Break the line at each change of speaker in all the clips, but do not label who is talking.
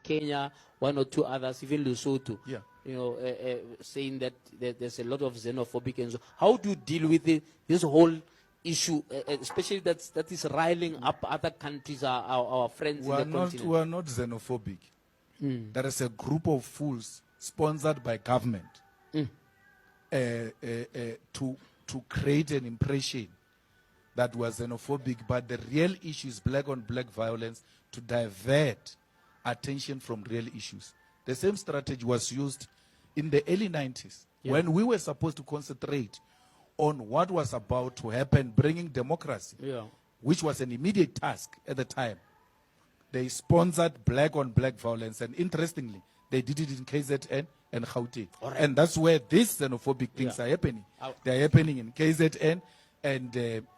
Kenya, one or two others, even Lesotho.
Yeah.
You know, saying that there's a lot of xenophobic and so. How do you deal with this whole issue, especially that is riling up other countries, our friends in the continent?
We are not xenophobic. There is a group of fools sponsored by government to create an impression that was xenophobic, but the real issue is black on black violence to divert attention from real issues. The same strategy was used in the early 90s when we were supposed to concentrate on what was about to happen, bringing democracy, which was an immediate task at the time. They sponsored black on black violence, and interestingly, they did it in KZN and Gauteng. Right. And that's where these xenophobic things are happening. They are happening in KZN and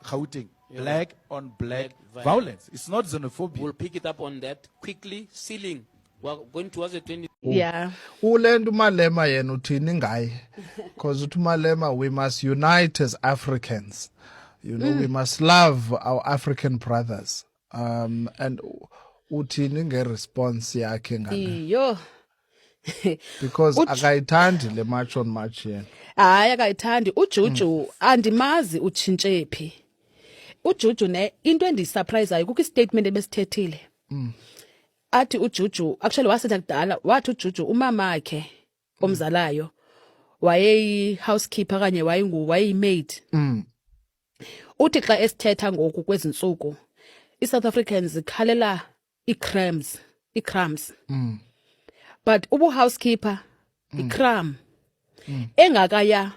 Gauteng. Black on black violence. It's not xenophobia.
We'll pick it up on that quickly. Ceiling. We're going towards the 20.
Yeah.
Ulendu Malema yenu uthini ngaye? Because Malema, we must unite as Africans. You know, we must love our African brothers. And uthini nge response yakhe ngale?
Yo.
Because akayithandi le march on march yena.
Hayi akayithandi. uJuju andimazi utshintshe phi. uJuju ne into endisurpriseayo kukho istatement ebesithethile. Athi uJuju actually wasetha kudala wathi uJuju umama wakhe omzalayo wayeyi housekeeper kanye wayeyimaid. Uthi xa esithetha ngoku kwezinsuku iSouth Africans ikhalela icrumbs. But ubu housekeeper icrumb engakaya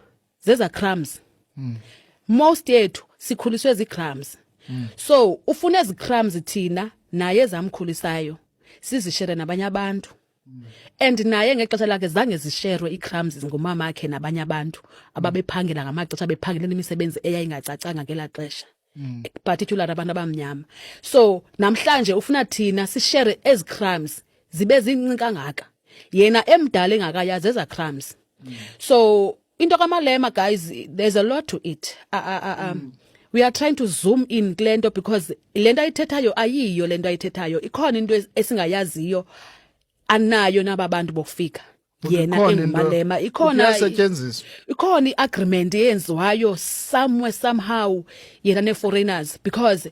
zeza crumbs. Most yethu sikhuliswe ezicrumbs. So ufuna ezicrumbs thina naye ezamkhulisayo sizishere nabanye abantu. And naye ngexesha lakhe zange zisherwe icrumbs ngomama wakhe nabanye abantu ababephangela ngamaxesha bephangela imisebenzi eyayingacacanga ngela xesha. Particular abantu abamnyama. So namhlanje ufuna thina sishere ezicrumbs zibe zincinci kangaka. Yena emdala engakayazi eza crumbs. So into kaMalema, guys, there's a lot to it. We are trying to zoom in Glendo because lento ayithethayo ayiyo lento ayithethayo. Ikhona into esingayaziyo anayo nababantu bokufika. Yena eMalema ikhona iagreement yenziwayo somewhere somehow yena ne-foreigners because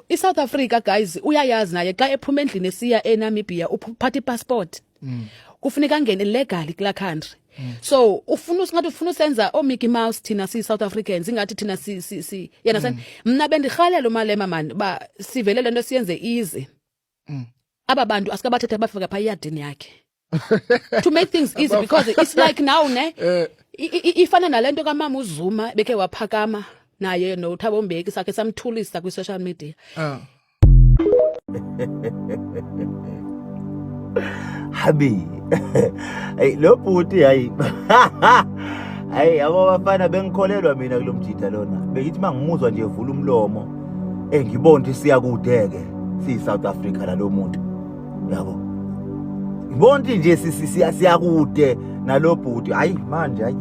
iSouth Africa, guys, uyayazi naye xa ephuma endlini esiya eNamibia uphatha passport. Kufuneka ngene legally kula country. So ufuna usenza Mickey Mouse thina South Africans ingathi thina si yena mina bendirhalela uMalema man ba sivele lento siyenze easy. Aba bantu asikabathethe bafika pha iyadini yakhe. To make things easy because it's like now ne ifana nalento kaMama uZuma beke waphakama naye noThabo Mbeki sakhe samthulisa ku social media.
Habi hey lo bhuti hayi hayi abafana bengikholelwa mina kulomjida lona beyithi mangimuzwa nje evula umlomo ngibona ukuthi siya kudeke si South Africa nalo muntu yabo ngibona nje siya kude nalo bhuti hayi manje hayi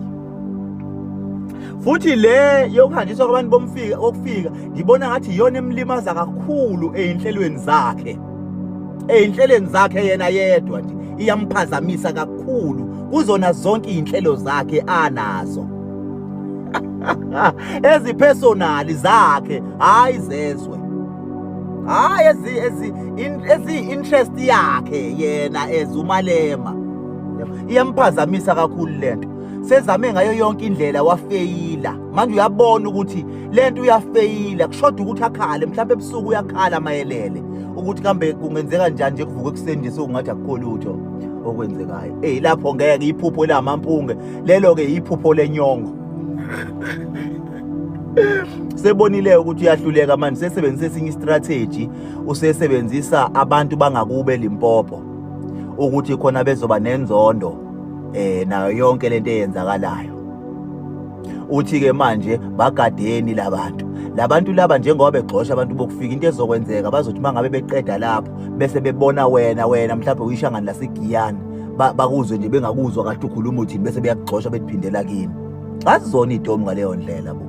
futhi le yokuhanjiswa kwabantu bomfika okufika ngibona ngathi iyona emlimaza kakhulu einhlelweni zakhe. Einhlelweni zakhe yena yedwa nje iyamphazamisa kakhulu kuzona zonke inhlelo zakhe anazo. Ezipersonal zakhe hayi zezwe. Hayi ezi interest yakhe yena ezuMalema. Iyamphazamisa kakhulu lento. Sezame ngayo yonke indlela wafeyila. Manje uyabona ukuthi lento uyafeyila kushoda ukuthi akhale mhlawumbe ebusuku uyakhala mayelele. Ukuthi kambe kungenzeka njani nje kuvuka ekseni nje sokungathi akukho lutho okwenzekayo. Lapho ngeke iphupho lamampunge lelo ke iphupho lenyongo. Sebonile ukuthi uyahluleka manje sesebenzisa esinye istrategy usesebenzisa abantu bangakube Limpopo ukuthi khona bezoba nenzondo nayo yonke lento eyenzakalayo. Uthi ke manje bagadeni labantu laba njengoba begxosha abantu bokufika into ezokwenzeka bazothi mangabe beqeda lapho bese bebona wena mhlawumbe uyishangani laseGiyani bakuzwe nje bengakuzwa kahle ukhuluma uthini bese beyagxosha betiphindela kimi. Asizona idomu ngaleyo ndlela bo.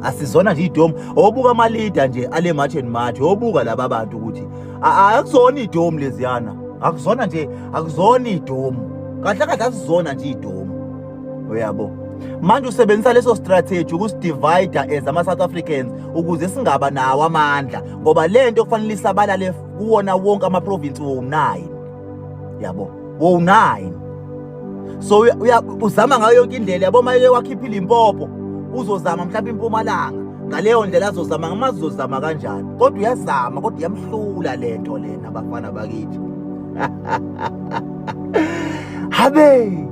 Asizona nje idomu obuka ama leader nje ale march and march obuka laba bantu ukuthi akuzona idomu leziyana, akuzona nje, akuzona idomu, kahle kahle asizona nje idomu, uyabo. Manje usebenzisa leso strategy ukusidivide as ama-South Africans ukuze singaba nawo amandla, ngoba lento kufanele isabalale kuwona wonke ama-province wo-9, yabo, wo-9. So uzama ngayo yonke indlela, yabo, mayeke wakhipha iLimpopo uzozama mhlawumbe iMpumalanga, ngaleyo ndlela azozama, ngamazi uzozama kanjani, kodwa uyazama, kodwa iyamhlula lento lena abafana bakithi. Habe